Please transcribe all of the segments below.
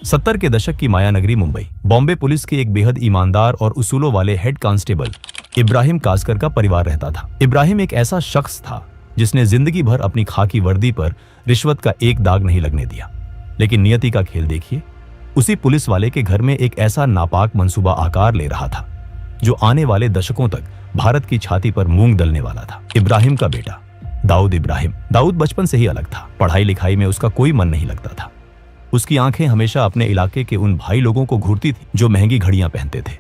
70 के दशक की मायानगरी मुंबई। बॉम्बे पुलिस के एक बेहद ईमानदार और उसूलों वाले हेड कांस्टेबल इब्राहिम कासकर का परिवार रहता था। इब्राहिम एक ऐसा शख्स था जिसने जिंदगी भर अपनी खाकी वर्दी पर रिश्वत का एक दाग नहीं लगने दिया। लेकिन नियति का खेल देखिए, उसी पुलिस वाले के घर में एक ऐसा नापाक मंसूबा आकार ले रहा था जो आने वाले दशकों तक भारत की छाती पर मूंग दलने वाला था। इब्राहिम का बेटा दाऊद इब्राहिम। दाऊद बचपन से ही अलग था। पढ़ाई लिखाई में उसका कोई मन नहीं लगता था। उसकी आंखें हमेशा अपने इलाके के उन भाई लोगों को घूरती थी जो महंगी घड़ियां पहनते थे,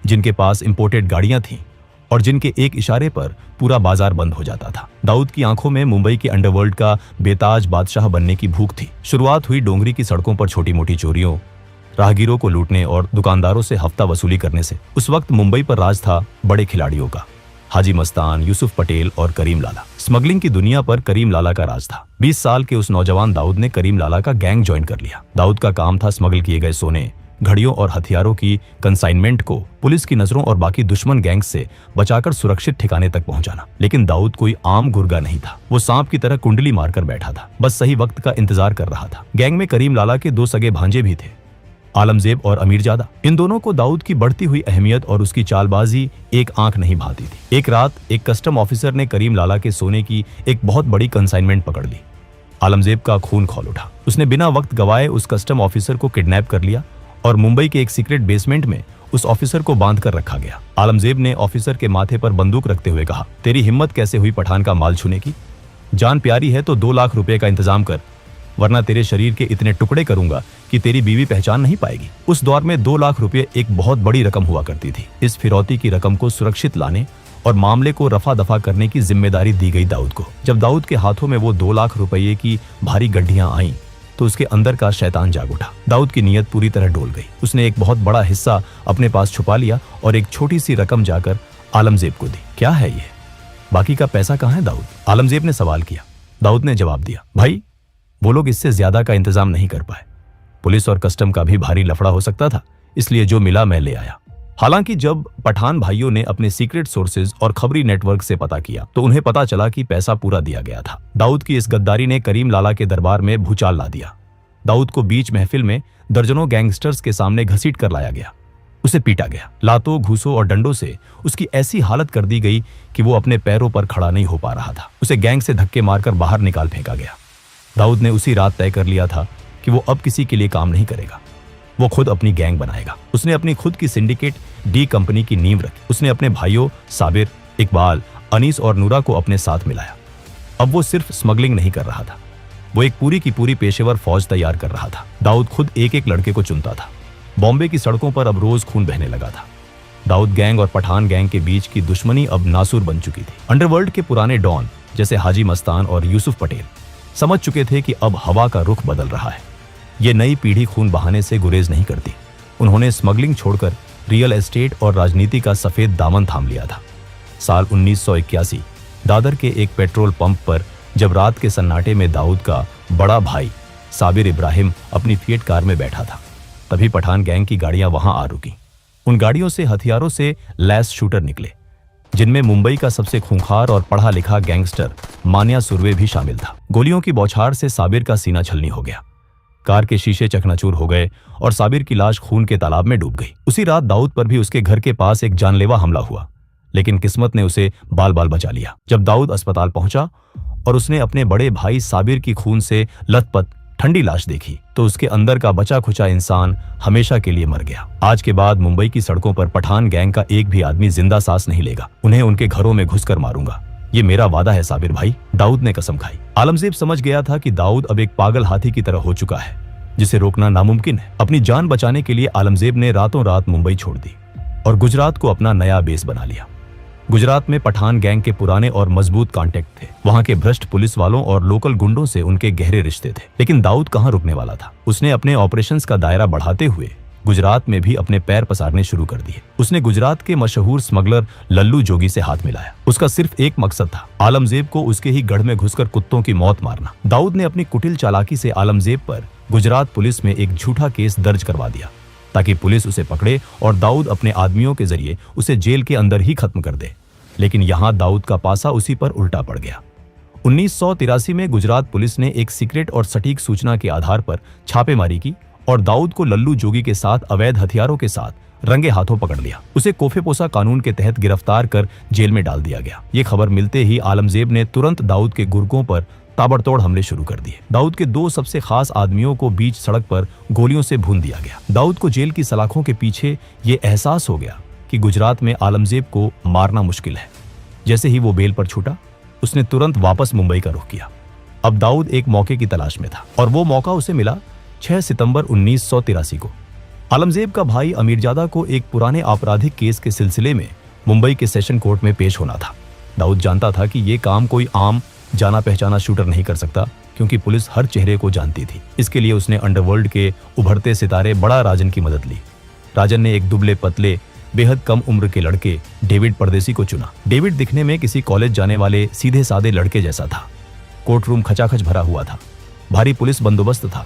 जिनके पास इंपोर्टेड गाड़ियां थीं और जिनके एक इशारे पर पूरा बाजार बंद हो जाता था। दाऊद की आंखों में मुंबई के अंडरवर्ल्ड का बेताज बादशाह बनने की भूख थी। शुरुआत हुई डोंगरी की सड़कों पर छोटी मोटी चोरियों, राहगीरों को लूटने और दुकानदारों से हफ्ता वसूली करने से। उस वक्त मुंबई पर राज था बड़े खिलाड़ियों का, हाजी मस्तान, यूसुफ पटेल और करीम लाला। स्मगलिंग की दुनिया पर करीम लाला का राज था। 20 साल के उस नौजवान दाऊद ने करीम लाला का गैंग ज्वाइन कर लिया। दाऊद का काम था स्मगल किए गए सोने, घड़ियों और हथियारों की कंसाइनमेंट को पुलिस की नजरों और बाकी दुश्मन गैंग से बचाकर सुरक्षित ठिकाने तक पहुंचाना। लेकिन दाऊद कोई आम गुर्गा नहीं था। वो सांप की तरह कुंडली मारकर बैठा था, बस सही वक्त का इंतजार कर रहा था। गैंग में करीम लाला के 2 सगे भांजे भी थे, आलमजेब और अमीरजादा। इन दोनों को दाऊद की बढ़ती हुई अहमियत और उसकी चालबाजी एक आंख नहीं भाती थी। एक रात एक कस्टम ऑफिसर ने करीम लाला के सोने की एक बहुत बड़ी कंसाइनमेंट पकड़ ली। आलमजेब का खून खौल उठा। उसने बिना वक्त गवाए उस कस्टम ऑफिसर को किडनैप कर लिया और मुंबई के एक सीक्रेट बेसमेंट में उस ऑफिसर को बांध कर रखा गया। आलमजेब ने ऑफिसर के माथे पर बंदूक रखते हुए कहा, तेरी हिम्मत कैसे हुई पठान का माल छूने की? जान प्यारी है तो 2 लाख रुपए का इंतजाम कर, वरना तेरे शरीर के इतने टुकड़े करूंगा कि तेरी बीवी पहचान नहीं पाएगी। उस दौर में 2 लाख रुपए एक बहुत बड़ी रकम हुआ करती थी। इस फिरौती की रकम को सुरक्षित लाने और मामले को रफा दफा करने की जिम्मेदारी दी गई दाऊद को। जब दाऊद के हाथों में वो 2 लाख रुपये की भारी गड्ढियां आईं तो उसके अंदर का शैतान जाग उठा। दाऊद की नीयत पूरी तरह डोल गई। उसने एक बहुत बड़ा हिस्सा अपने पास छुपा लिया और एक छोटी सी रकम जाकर आलमजेब को दी। क्या है ये? बाकी का पैसा कहाँ है दाऊद? आलमजेब ने सवाल किया। दाऊद ने जवाब दिया, भाई वो लोग इससे ज्यादा का इंतजाम नहीं कर पाए। पुलिस और कस्टम का भी भारी लफड़ा हो सकता था, इसलिए जो मिला मैं ले आया। हालांकि जब पठान भाइयों ने अपने सीक्रेट सोर्सेज और खबरी नेटवर्क से पता किया तो उन्हें पता चला कि पैसा पूरा दिया गया था। दाऊद की इस गद्दारी ने करीम लाला के दरबार में भूचाल ला दिया। दाऊद को बीच महफिल में दर्जनों गैंगस्टर्स के सामने घसीट कर लाया गया। उसे पीटा गया। लातों, घूसों और डंडों से उसकी ऐसी हालत कर दी गई कि वो अपने पैरों पर खड़ा नहीं हो पा रहा था। उसे गैंग से धक्के मारकर बाहर निकाल फेंका गया। दाऊद ने उसी रात तय कर लिया था कि वो अब किसी के लिए काम नहीं करेगा। वो खुद अपनी गैंग बनाएगा। उसने अपनी खुद की सिंडिकेट डी कंपनी की नींव रखी। उसने अपने भाइयों साबिर, इकबाल, अनीस और नूरा को अपने साथ मिलाया। अब वो सिर्फ स्मगलिंग नहीं कर रहा था, वो एक पूरी की पूरी पेशेवर फौज तैयार कर रहा था। दाऊद खुद एक एक लड़के को चुनता था। बॉम्बे की सड़कों पर अब रोज खून बहने लगा था। दाऊद गैंग और पठान गैंग के बीच की दुश्मनी अब नासूर बन चुकी थी। अंडरवर्ल्ड के पुराने डॉन जैसे हाजी मस्तान और यूसुफ पटेल समझ चुके थे कि अब हवा का रुख बदल रहा है। ये नई पीढ़ी खून बहाने से गुरेज नहीं करती। उन्होंने स्मगलिंग छोड़कर रियल एस्टेट और राजनीति का सफेद दामन थाम लिया था। साल 1981 दादर के एक पेट्रोल पंप पर जब रात के सन्नाटे में दाऊद का बड़ा भाई साबिर इब्राहिम अपनी फिएट कार में बैठा था, तभी पठान गैंग की गाड़ियां वहां आ रुकी। उन गाड़ियों से हथियारों से लैस शूटर निकले, जिनमें मुंबई का सबसे खूंखार और पढ़ा लिखा गैंगस्टर मान्या सुरवे भी शामिल था। गोलियों की बौछार से साबिर का सीना छलनी हो गया। कार के शीशे चकनाचूर हो गए और साबिर की लाश खून के तालाब में डूब गई। उसी रात दाऊद पर भी उसके घर के पास एक जानलेवा हमला हुआ, लेकिन किस्मत ने उसे बाल बाल बचा लिया। जब दाऊद अस्पताल पहुंचा और उसने अपने बड़े भाई साबिर की खून से लथपथ ठंडी लाश देखी तो उसके अंदर का बचा खुचा इंसान हमेशा के लिए मर गया। आज के बाद मुंबई की सड़कों पर पठान गैंग का एक भी आदमी जिंदा सांस नहीं लेगा। उन्हें उनके घरों में घुसकर मारूंगा, ये मेरा वादा है साबिर भाई, दाऊद ने कसम खाई। आलमजेब समझ गया था कि दाऊद अब एक पागल हाथी की तरह हो चुका है, जिसे रोकना नामुमकिन है। अपनी जान बचाने के लिए आलमजेब ने रातों रात मुंबई छोड़ दी और गुजरात को अपना नया बेस बना लिया। गुजरात में पठान गैंग के पुराने और मजबूत कॉन्टेक्ट थे। वहां के भ्रष्ट पुलिस वालों और लोकल गुंडों से उनके गहरे रिश्ते थे। लेकिन दाऊद कहां रुकने वाला था। उसने अपने ऑपरेशंस का दायरा बढ़ाते हुए गुजरात में भी अपने पैर पसारने शुरू कर दिए। उसने गुजरात के मशहूर स्मगलर लल्लू जोगी से हाथ मिलाया। उसका सिर्फ एक मकसद था, आलमजेब को उसके ही गढ़ में घुसकर कुत्तों की मौत मारना। दाऊद ने अपनी कुटिल चालाकी से आलमजेब पर गुजरात पुलिस में एक झूठा केस दर्ज करवा दिया ताकि पुलिस उसे पकड़े और दाऊद अपने आदमियों के जरिए उसे जेल के अंदर ही खत्म कर दे। लेकिन यहाँ दाऊद का पासा उसी पर उल्टा पड़ गया। 1983 में गुजरात पुलिस ने एक सीक्रेट और सटीक सूचना के आधार पर छापेमारी की और दाऊद को लल्लू जोगी के साथ अवैध हथियारों के साथ रंगे हाथों पकड़ लिया। उसे कोफेपोसा कानून के तहत गिरफ्तार कर जेल में डाल दिया गया। ये खबर मिलते ही आलमजेब ने तुरंत दाऊद के गुर्गों पर ताबड़तोड़ हमले शुरू कर दिए। दाऊद के 2 सबसे खास आदमियों को बीच सड़क पर गोलियों से भून दिया गया। दाऊद को जेल की सलाखों के पीछे ये एहसास हो गया कि गुजरात में आलमजेब को मारना मुश्किल है। जैसे ही वो बेल पर छूटा, उसने तुरंत वापस मुंबई का रुख किया। अब दाऊद एक मौके की तलाश में था और वो मौका उसे मिला 6 सितंबर 1983 को। आलमजेब का भाई अमीरजादा को एक पुराने आपराधिक केस के सिलसिले में मुंबई के सेशन कोर्ट में पेश होना था। दाऊद जानता था कि ये काम कोई आम जाना पहचाना शूटर नहीं कर सकता, क्योंकि पुलिस हर चेहरे को जानती थी। इसके लिए उसने अंडरवर्ल्ड के उभरते सितारे बड़ा राजन की मदद ली। राजन ने एक दुबले पतले बेहद कम उम्र के लड़के डेविड परदेसी को चुना। डेविड दिखने में किसी कॉलेज जाने वाले सीधे साधे लड़के जैसा था। कोर्ट रूम खचाखच भरा हुआ था। भारी पुलिस बंदोबस्त था।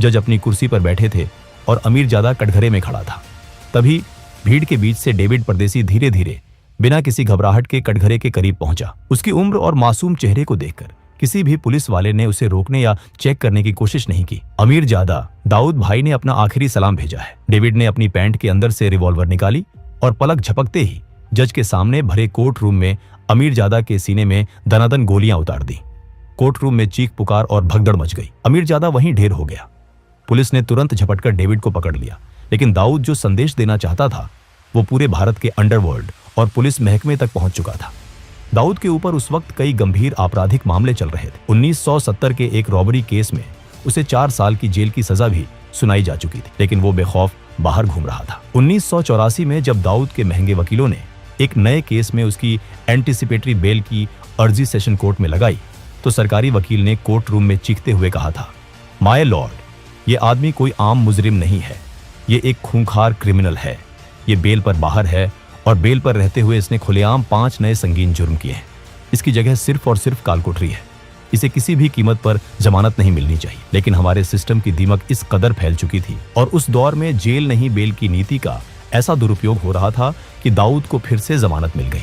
जज अपनी कुर्सी पर बैठे थे और अमीरजादा कटघरे में खड़ा था। तभी भीड़ के बीच से डेविड परदेसी धीरे धीरे बिना किसी घबराहट के कटघरे के करीब पहुंचा। उसकी उम्र और मासूम चेहरे को देखकर किसी भी पुलिस वाले ने उसे रोकने या चेक करने की कोशिश नहीं की। अमीरजादा, दाऊद भाई ने अपना आखिरी सलाम भेजा है। डेविड ने अपनी पैंट के अंदर से रिवॉल्वर निकाली और पलक झपकते ही जज के सामने भरे कोर्ट रूम में अमीरजादा के सीने में दनादन गोलियां उतार दी। कोर्ट रूम में चीख पुकार और भगदड़ मच गई। अमीरजादा वहीं ढेर हो गया। पुलिस ने तुरंत झपटकर डेविड को पकड़ लिया, लेकिन दाऊद जो संदेश देना चाहता था वो पूरे भारत के अंडरवर्ल्ड और पुलिस महकमे तक पहुंच चुका था। दाऊद के ऊपर उस वक्त कई गंभीर आपराधिक मामले चल रहे थे। 1970 के एक रॉबरी केस में उसे 4 साल की जेल की सजा भी सुनाई जा चुकी थी, लेकिन वो बेखौफ बाहर घूम रहा था। 1984 में जब दाऊद के महंगे वकीलों ने एक नए केस में उसकी एंटीसिपेटरी बेल की अर्जी सेशन कोर्ट में लगाई, तो सरकारी वकील ने कोर्ट रूम में चीखते हुए कहा था, माय लॉर्ड, ये आदमी कोई आम मुजरिम नहीं है, ये एक खूंखार क्रिमिनल है। ये बेल पर बाहर है और बेल पर रहते हुए इसने खुलेआम 5 नए संगीन जुर्म किए हैं। इसकी जगह सिर्फ और सिर्फ कालकोठरी है। इसे किसी भी कीमत पर जमानत नहीं मिलनी चाहिए। लेकिन हमारे सिस्टम की दीमक इस कदर फैल चुकी थी और उस दौर में जेल नहीं बेल की नीति का ऐसा दुरुपयोग हो रहा था कि दाऊद को फिर से जमानत मिल गई।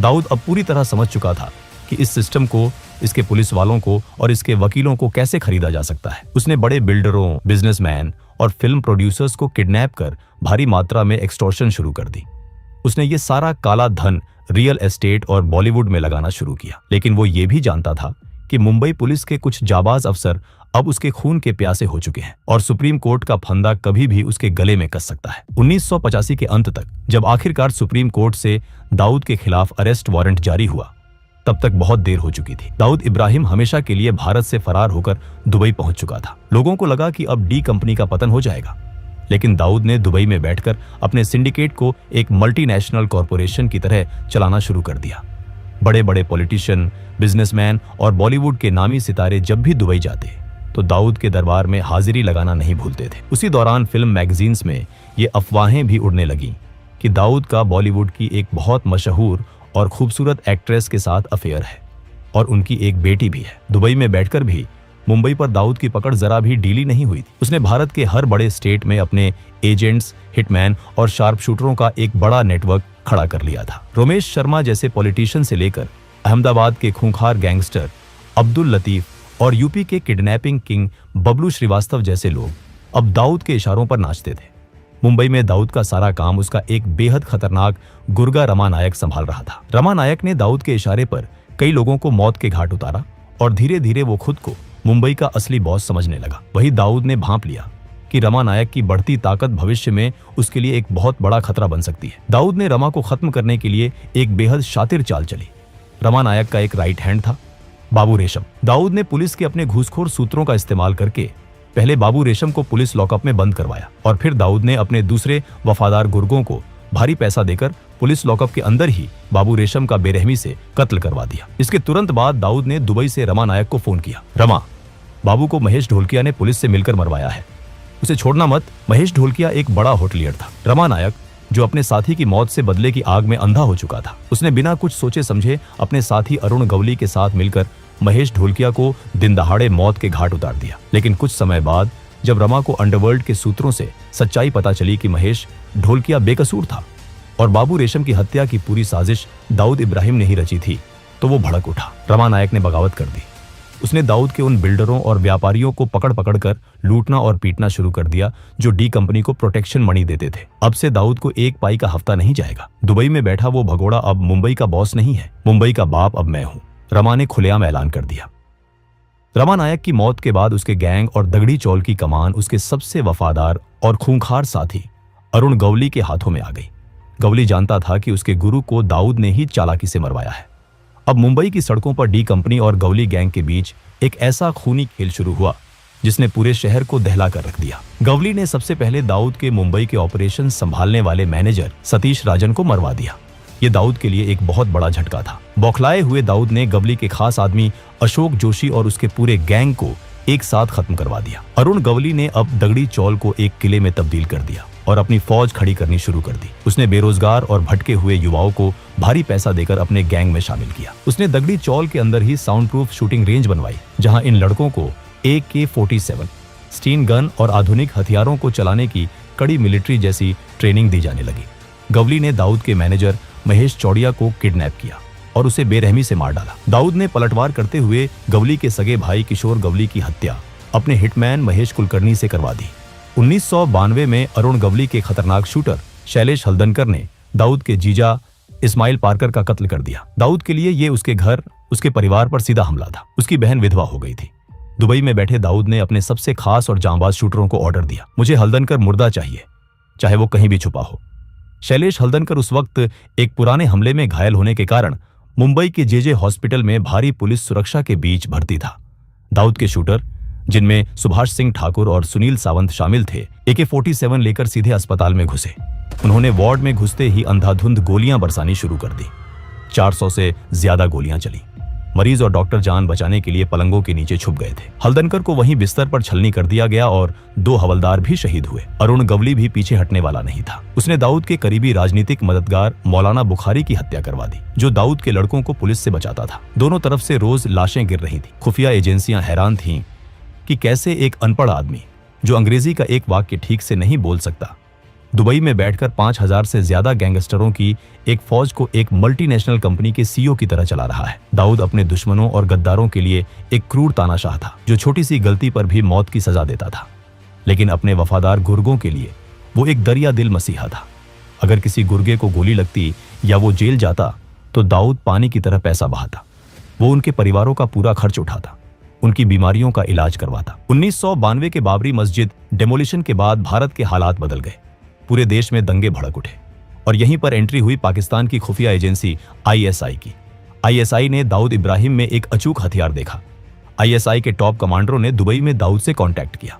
दाऊद अब पूरी तरह समझ चुका था कि इस सिस्टम को, इसके पुलिस वालों को और इसके वकीलों को कैसे खरीदा जा सकता है। उसने बड़े बिल्डरों, बिजनेसमैन और फिल्म प्रोड्यूसर्स को किडनैप कर भारी मात्रा में एक्सटॉर्शन शुरू कर दी। उसने ये सारा काला धन रियल एस्टेट और बॉलीवुड में लगाना शुरू किया। लेकिन वो ये भी जानता था कि मुंबई पुलिस के कुछ जाबाज अफसर अब उसके खून के प्यासे हो चुके हैं और सुप्रीम कोर्ट का फंदा कभी भी उसके गले में कस सकता है। 1985 के अंत तक जब आखिरकार सुप्रीम कोर्ट से दाऊद के खिलाफ अरेस्ट वारंट जारी हुआ, तब तक बहुत देर हो चुकी थी। दाऊद इब्राहिम हमेशा के लिए भारत से फरार होकर दुबई पहुंच चुका था। लोगों को लगा कि अब डी कंपनी का पतन हो जाएगा, लेकिन दाऊद ने दुबई में बैठकर अपने सिंडिकेट को एक मल्टीनेशनल कॉरपोरेशन की तरह चलाना शुरू कर दिया। बड़े बड़े पॉलिटिशियन, बिजनेसमैन और बॉलीवुड के नामी सितारे जब भी दुबई जाते तो दाऊद के दरबार में हाजिरी लगाना नहीं भूलते थे। उसी दौरान फिल्म मैगजीन्स में ये अफवाहें भी उड़ने लगी कि दाऊद का बॉलीवुड की एक बहुत मशहूर और खूबसूरत एक्ट्रेस के साथ अफेयर है और उनकी एक बेटी भी है। दुबई में बैठकर भी मुंबई पर दाऊद की पकड़ जरा भी ढीली नहीं हुई थी। उसने भारत के हर बड़े स्टेट में अपने एजेंट्स, हिटमैन और शार्प शूटरों का एक बड़ा नेटवर्क खड़ा कर लिया था। रोमेश शर्मा जैसे पॉलिटिशियन से लेकर अहमदाबाद के खूंखार गैंगस्टर अब्दुल लतीफ और यूपी के किडनैपिंग किंग बबलू श्रीवास्तव जैसे लोग अब दाऊद के इशारों पर नाचते थे। मुंबई में दाऊद का सारा काम उसका एक बेहद खतरनाक गुर्गा रमा नायक संभाल रहा था। रमा नायक ने दाऊद के इशारे पर कई लोगों को मौत के घाट उतारा और धीरे धीरे वो खुद को मुंबई का असली बॉस समझने लगा। वही दाऊद ने भांप लिया कि रमा नायक की बढ़ती ताकत भविष्य में उसके लिए एक बहुत बड़ा खतरा बन सकती है। दाऊद ने रमा को खत्म करने के लिए एक बेहद शातिर चाल चली। रमा नायक का एक राइट हैंड था, बाबू रेशम। दाऊद ने पुलिस के अपने घूसखोर सूत्रों का इस्तेमाल करके पहले बाबू रेशम को पुलिस लॉकअप में बंद करवाया और फिर दाऊद ने अपने दूसरे वफादार गुर्गों को भारी पैसा देकर पुलिस लॉकअप के अंदर ही बाबू रेशम का बेरहमी से कत्ल करवा दिया। इसके तुरंत बाद दाऊद ने दुबई से रमा नायक को फोन किया, रमा, बाबू को महेश ढोलकिया ने पुलिस से मिलकर मरवाया है, उसे छोड़ना मत। महेश ढोलकिया एक बड़ा होटलियर था। रमा नायक, जो अपने साथी की मौत से बदले की आग में अंधा हो चुका था, उसने बिना कुछ सोचे समझे अपने साथी अरुण गवली के साथ मिलकर महेश ढोलकिया को दिन दहाड़े मौत के घाट उतार दिया। लेकिन कुछ समय बाद जब रमा को अंडरवर्ल्ड के सूत्रों से सच्चाई पता चली कि महेश ढोलकिया बेकसूर था और बाबू रेशम की हत्या की पूरी साजिश दाऊद इब्राहिम ने ही रची थी, तो वो भड़क उठा। रमा नायक ने बगावत कर दी उसने दाऊद के उन बिल्डरों और व्यापारियों को पकड़ पकड़ कर लूटना और पीटना शुरू कर दिया जो डी कंपनी को प्रोटेक्शन मनी देते थे। अब से दाऊद को एक पाई का हफ्ता नहीं जाएगा। दुबई में बैठा वो भगोड़ा अब मुंबई का बॉस नहीं है, मुंबई का बाप अब मैं हूं, रमा ने खुलेआम ऐलान कर दिया। रमा नायक की मौत के बाद उसके गैंग और दगड़ी चौल की कमान उसके सबसे वफादार और खूंखार साथी अरुण गवली के हाथों में आ गई। गवली जानता था कि उसके गुरु को दाऊद ने ही चालाकी से मरवाया है। अब मुंबई की सड़कों पर डी कंपनी और गवली गैंग के बीच एक ऐसा खूनी खेल शुरू हुआ जिसने पूरे शहर को दहला कर रख दिया। गवली ने सबसे पहले दाऊद के मुंबई के ऑपरेशन संभालने वाले मैनेजर सतीश राजन को मरवा दिया। ये दाऊद के लिए एक बहुत बड़ा झटका था। बौखलाए हुए दाऊद ने गवली के खास आदमी अशोक जोशी और उसके पूरे गैंग को एक साथ खत्म करवा दिया। अरुण गवली ने अब दगड़ी चौल को एक किले में तब्दील कर दिया और अपनी फौज खड़ी करनी शुरू कर दी। उसने बेरोजगार और भटके हुए युवाओं को भारी पैसा देकर अपने गैंग में शामिल किया। उसने दगड़ी चौल के अंदर ही साउंड प्रूफ शूटिंग रेंज बनवाई जहां इन लड़कों को AK-47 स्टीन गन और आधुनिक हथियारों को चलाने की कड़ी मिलिट्री जैसी ट्रेनिंग दी जाने लगी। गवली ने दाऊद के मैनेजर महेश चौड़िया को किडनैप किया और उसे बेरहमी से मार डाला। दाऊद ने पलटवार करते हुए गवली के सगे भाई किशोर गवली की हत्या अपने हिटमैन महेश कुलकर्णी से करवा दी। 1992 में अरुण गवली के खतरनाक शूटर शैलेश हल्दनकर ने दाऊद के जीजा इस्माइल पार्कर का कत्ल कर दिया। दाऊद के लिए ये उसके घर, उसके परिवार पर सीधा हमला था। उसकी बहन विधवा हो गई थी। दुबई में बैठे दाऊद ने अपने सबसे खास और जांबाज शूटरों को ऑर्डर दिया, मुझे हल्दनकर मुर्दा चाहिए, चाहे वो कहीं भी छुपा हो। शैलेश हल्दनकर उस वक्त एक पुराने हमले में घायल होने के कारण मुंबई के JJ हॉस्पिटल में भारी पुलिस सुरक्षा के बीच भर्ती था। दाऊद के शूटर, जिनमें सुभाष सिंह ठाकुर और सुनील सावंत शामिल थे, AK-47 लेकर सीधे अस्पताल में घुसे। उन्होंने वार्ड में घुसते ही अंधाधुंध गोलियां बरसानी शुरू कर दी। 400 से ज्यादा गोलियां चली। मरीज और डॉक्टर जान बचाने के लिए पलंगों के नीचे छुप गए थे। हल्दनकर को वहीं बिस्तर पर छलनी कर दिया गया और 2 हवलदार भी शहीद हुए। अरुण गवली भी पीछे हटने वाला नहीं था। उसने दाऊद के करीबी राजनीतिक मददगार मौलाना बुखारी की हत्या करवा दी, जो दाऊद के लड़कों को पुलिस से बचाता था। दोनों तरफ से रोज लाशें गिर रही थी। खुफिया एजेंसियां हैरान थीं कि कैसे एक अनपढ़ आदमी जो अंग्रेजी का एक वाक्य ठीक से नहीं बोल सकता, दुबई में बैठकर 5000 से ज्यादा गैंगस्टरों की एक फौज को एक मल्टीनेशनल कंपनी के CEO की तरह चला रहा है। दाऊद अपने दुश्मनों और गद्दारों के लिए एक क्रूर तानाशाह था जो छोटी सी गलती पर भी मौत की सजा देता था, लेकिन अपने वफादार गुर्गों के लिए वो एक दरिया दिल मसीहा था। अगर किसी गुर्गे को गोली लगती या वो जेल जाता तो दाऊद पानी की तरह पैसा बहाता। वो उनके परिवारों का पूरा खर्च उठाता, उनकी बीमारियों का इलाज करवाता। 1992 के बाबरी मस्जिद डेमोलिशन के बाद भारत के हालात बदल गए। पूरे देश में दंगे भड़क उठे और यहीं पर एंट्री हुई पाकिस्तान की खुफिया एजेंसी ISI की। ISI ने दाऊद इब्राहिम में एक अचूक हथियार देखा। ISI के टॉप कमांडरों ने दुबई में दाऊद से कांटेक्ट किया।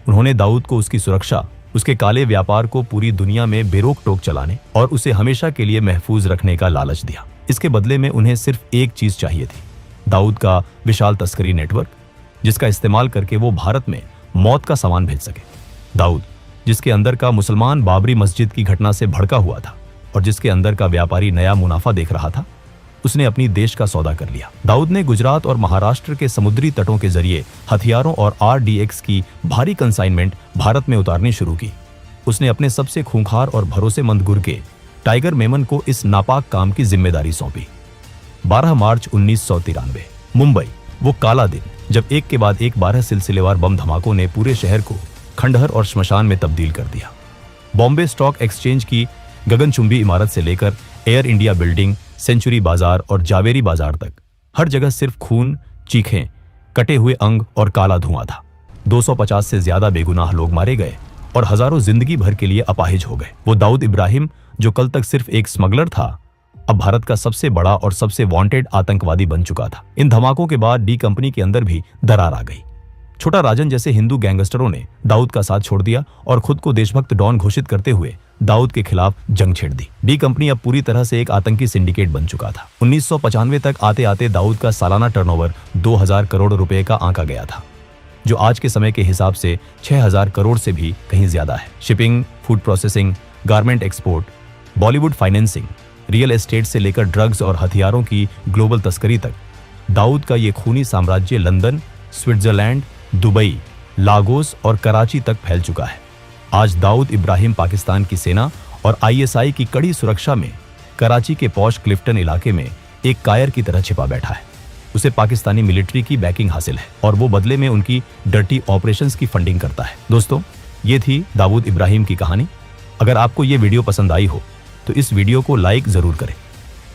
उन्होंने दाऊद को उसकी सुरक्षा, उसके काले व्यापार को पूरी दुनिया में बेरोक टोक चलाने और उसे हमेशा के लिए महफूज रखने का लालच दिया। इसके बदले में उन्हें सिर्फ एक चीज चाहिए थी, दाऊद का विशाल तस्करी नेटवर्क, जिसका इस्तेमाल करके वो भारत में मौत का सामान भेज सके। दाऊद, जिसके अंदर का मुसलमान बाबरी मस्जिद की घटना से भड़का हुआ था और जिसके अंदर का व्यापारी नया मुनाफा देख रहा था, उसने अपनी देश का सौदा कर लिया। दाऊद ने गुजरात और महाराष्ट्र के समुद्री तटों के जरिए हथियारों और RDX की भारी कंसाइनमेंट भारत में उतारनी शुरू की। उसने अपने सबसे खूंखार और भरोसेमंद गुर्गे टाइगर मेमन को इस नापाक काम की जिम्मेदारी सौंपी। 12 मार्च 1993, मुंबई, वो काला दिन जब एक के बाद एक 12 सिलसिलेवार बम धमाकों ने पूरे शहर को खंडहर और श्मशान में तब्दील कर दिया। बॉम्बे स्टॉक एक्सचेंज की गगनचुंबी इमारत से लेकर एयर इंडिया बिल्डिंग, सेंचुरी बाजार और जावेरी बाजार तक हर जगह सिर्फ खून, चीखें, कटे हुए अंग और काला धुआं था। 250 से ज्यादा बेगुनाह लोग मारे गए और हजारों जिंदगी भर के लिए अपाहिज हो गए। वो दाऊद इब्राहिम, जो कल तक सिर्फ एक स्मगलर था, अब भारत का सबसे बड़ा और सबसे वांटेड आतंकवादी बन चुका था। इन धमाकों के बाद डी कंपनी के अंदर भी दरार आ गई। छोटा राजन जैसे हिंदू गैंगस्टरों ने दाऊद का साथ छोड़ दिया और खुद को देशभक्त डॉन घोषित करते हुए दाऊद के खिलाफ जंग छेड़ दी। डी कंपनी अब पूरी तरह से एक आतंकी सिंडिकेट बन चुका था। 1995 तक आते आते दाऊद का सालाना टर्नओवर 2000 करोड़ रुपए का आंका गया था, जो आज के समय के हिसाब से 6000 करोड़ से भी कहीं ज्यादा है। Shipping, food processing, garment export, Bollywood financing, real estate से लेकर ड्रग्स और हथियारों की ग्लोबल तस्करी तक दाऊद का ये खूनी साम्राज्य लंदन, स्विट्जरलैंड, दुबई, लागोस और कराची तक फैल चुका है। आज दाऊद इब्राहिम पाकिस्तान की सेना और ISI की कड़ी सुरक्षा में कराची के पॉश क्लिफ्टन इलाके में एक कायर की तरह छिपा बैठा है। उसे पाकिस्तानी मिलिट्री की बैकिंग हासिल है और वो बदले में उनकी डर्टी ऑपरेशंस की फंडिंग करता है। दोस्तों, ये थी दाऊद इब्राहिम की कहानी। अगर आपको ये वीडियो पसंद आई हो तो इस वीडियो को लाइक जरूर करें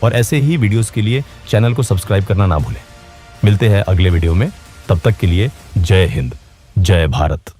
और ऐसे ही वीडियोस के लिए चैनल को सब्सक्राइब करना ना भूलें। मिलते हैं अगले वीडियो में, तब तक के लिए जय हिंद, जय भारत।